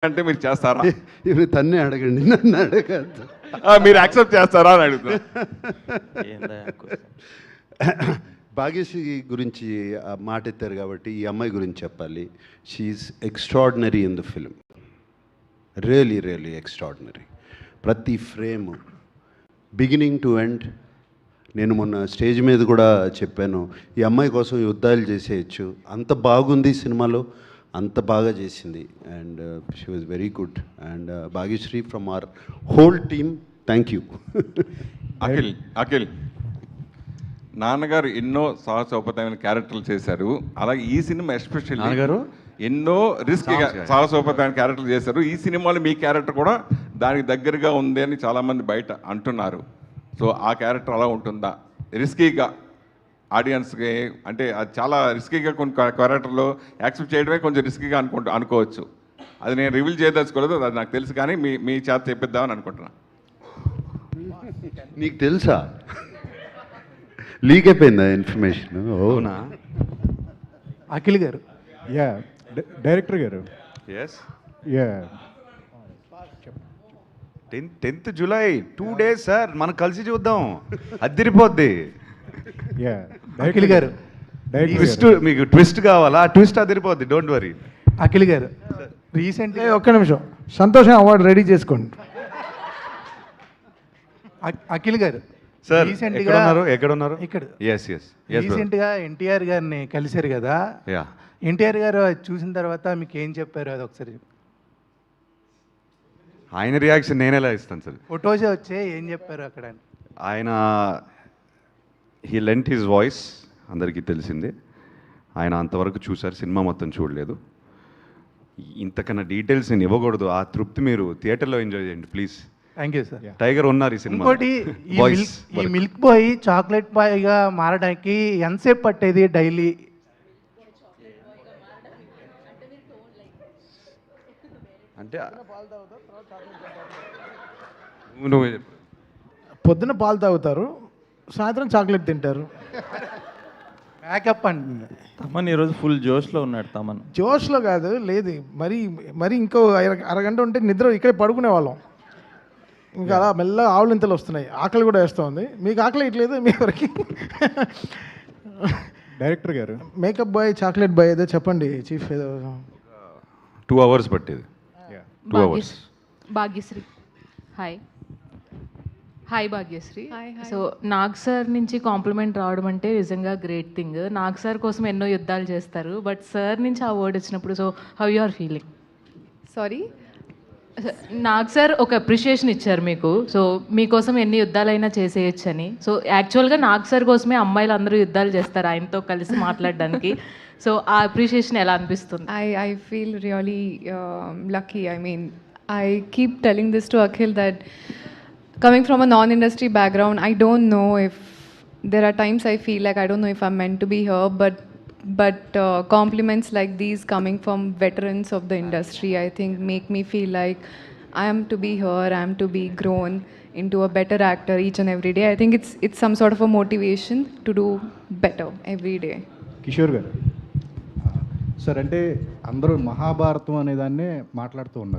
అంటే మీరు చేస్తారా? ఇవి తన్నే అడగండి, నన్ను అడగద్దు. మీరు యాక్సెప్ట్ చేస్తారా అని అడుగుతున్నా. భాగ్యశ్రీ గురించి మాట ఎత్తారు కాబట్టి ఈ అమ్మాయి గురించి చెప్పాలి. She's extraordinary in the film, really really extraordinary. ప్రతి ఫ్రేమ్ బిగినింగ్ టు ఎండ్. నేను మొన్న స్టేజ్ మీద కూడా చెప్పాను, ఈ అమ్మాయి కోసం యుద్ధాలు చేసేయచ్చు, అంత బాగుంది సినిమాలో, అంత బాగా చేసింది. And she was very good. And Bhagyashree from our whole team, thank you. Akhil నాన్నగారు ఎన్నో సాహసోపేతమైన క్యారెక్టర్లు చేశారు. అలాగే ఈ సినిమా ఎస్పెషల్లీ నాన్నగారు ఎన్నో రిస్క్ సాహసోపేతమైన క్యారెక్టర్లు చేశారు. ఈ సినిమాలో మీ క్యారెక్టర్ కూడా దానికి దగ్గరగా ఉంది అని చాలామంది బయట అంటున్నారు. సో ఆ క్యారెక్టర్ అలా ఉంటుందా? రిస్కీగా ఆడియన్స్కి, అంటే అది చాలా రిస్కీగా కొన్ని క్యారెక్టర్లో యాక్సెప్ట్ చేయడమే కొంచెం రిస్కీగా అనుకోవచ్చు. అది నేను రివీల్ చేయదలుచుకోలేదు, అది నాకు తెలుసు, కానీ మీ చేత చెప్పిద్దామని అనుకుంటున్నా. నీకు తెలుసా? లీక్ అయిపోయిందా ఇన్ఫర్మేషన్? అవునా అఖిల్ గారు? యా డైరెక్టర్ గారు. Yes yeah 10th July 2 days sir, మనం కలిసి చూద్దాం, అదిరిపోద్ది. యా అఖిల్ గారు, ట్విస్ట్, మీకు ట్విస్ట్ కావాలా? ఆ ట్విస్ట్ అదిరిపోద్ది, డోంట్ వరీ. అఖిల్ గారు రీసెంట్గా ఒక్క నిమిషం, సంతోషం అవార్డు రెడీ చేసుకోండి. అఖిల్ గారు సార్ రీసెంట్గా ఎక్కడ ఉన్నారు? ఇక్కడ ఎస్ రీసెంట్గా ఎన్టీఆర్ గారిని కలిశారు కదా. యా, ఎన్టీఆర్ గారు అది చూసిన తర్వాత మీకు ఏం చెప్పారు అది ఒకసారి? ఆయన రియాక్షన్ నేను ఎలా ఇస్తాను సార్? ఫొటోస్ వచ్చే ఏం చెప్పారు అక్కడ? ఆయన హీ లెంట్ హిజ్ వాయిస్, అందరికీ తెలిసిందే. ఆయన అంతవరకు చూశారు, సినిమా మొత్తం చూడలేదు. ఇంతకన్నా డీటెయిల్స్ నేను ఇవ్వకూడదు. ఆ తృప్తి మీరు థియేటర్లో ఎంజాయ్ చేయండి please. Thank you sir. Tiger ఉన్నారు ఈ సినిమా. ఇంకోటి, ఈ మిల్క్ బాయ్ చాక్లెట్ బాయ్గా మారడానికి ఎంతసేపు పట్టేది డైలీ? అంటే పొద్దున పాలు తాగుతారు, సాయంత్రం చాక్లెట్ తింటారు. మేకప్ అండి. తమన్ ఈరోజు ఫుల్ జోష్లో ఉన్నాడు. తమన్ జోష్లో కాదు, లేదు మరి మరి ఇంకో అరగంట ఉంటే నిద్ర ఇక్కడే పడుకునే వాళ్ళం. ఇంకా అలా మెల్లగా ఆవులింతలు వస్తున్నాయి, ఆకలి కూడా వేస్తుంది. మీకు ఆకలి ఇట్లేదు మీ వరకు? డైరెక్టర్ గారు, మేకప్ బాయ్ చాక్లెట్ బాయ్ ఏదో చెప్పండి చీఫ్. ఏదో 2 hours పట్టేది. 2 hours. Bhagyashree hi Bhagyashree. So Nag sir నుంచి కాంప్లిమెంట్ రావడం అంటే నిజంగా గ్రేట్ థింగ్. నాగ్ సార్ కోసం ఎన్నో యుద్ధాలు చేస్తారు, బట్ సార్ నుంచి ఆ వర్డ్ వచ్చినప్పుడు so how you are feeling? Sorry, Nag sir ఒక అప్రిషియేషన్ ఇచ్చారు మీకు, సో మీకోసం ఎన్ని యుద్ధాలైనా చేసేయచ్చు అని. సో యాక్చువల్గా నాగ్ సార్ కోసమే అమ్మాయిలు అందరూ యుద్ధాలు చేస్తారు ఆయనతో కలిసి మాట్లాడడానికి. సో ఆ అప్రిషియేషన్ ఎలా అనిపిస్తుంది? I feel really lucky. I mean, I keep telling this to Akhil that coming from a non-industry background, I don't know if there are times I feel like I don't know if I'm meant to be here, but compliments like these coming from veterans of the industry, I think make me feel like I am to be here, I am to be grown into a better actor each and every day. I think it's some sort of a motivation to do better every day. Kishore గారు sir, అంటే అందరూ మహాభారతం అనే దాన్నే మాట్లాడుతూ ఉన్నారు.